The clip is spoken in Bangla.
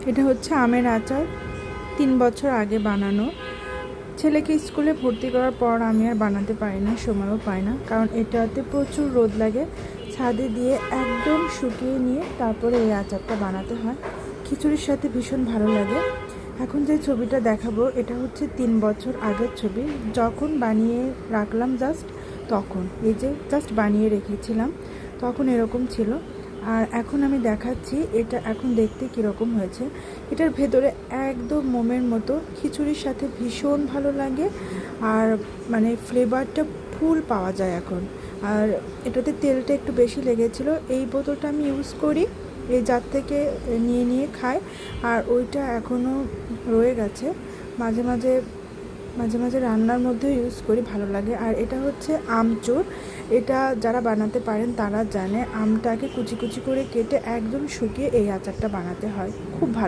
এটা হচ্ছে আমের আচার, 3 বছর আগে বানানো। ছেলেকে স্কুলে ভর্তি করার পর আমি আর বানাতে পারি না, সময়ও পাই না, কারণ এটাতে প্রচুর রোদ লাগে। ছাদে দিয়ে একদম শুকিয়ে নিয়ে তারপরে এই আচারটা বানাতে হয়। খিচুড়ির সাথে ভীষণ ভালো লাগে। এখন যে ছবিটা দেখাবো এটা হচ্ছে 3 বছর আগের ছবি, যখন বানিয়ে রাখলাম তখন এই যে জাস্ট বানিয়ে রেখেছিলাম, তখন এরকম ছিল। আর এখন আমি দেখাচ্ছি এটা এখন দেখতে কীরকম হয়েছে। এটার ভেতরে একদম মোমের মতো, খিচুড়ির সাথে ভীষণ ভালো লাগে। আর মানে ফ্লেভারটা ফুল পাওয়া যায় এখন। আর এটাতে তেলটা একটু বেশি লেগেছিলো। এই বোতলটা আমি ইউজ করি, এই জার থেকে নিয়ে নিয়ে খাই। আর ওইটা এখনও রয়ে গেছে, মাঝে মাঝে মাঝে মাঝে রান্নার মধ্যেও ইউজ করি, ভালো লাগে। আর এটা হচ্ছে আমচুর। এটা যারা বানাতে পারেন তারা জানে, আমটাকে কুচি কুচি করে কেটে একদম শুকিয়ে এই আচারটা বানাতে হয়, খুব ভালো।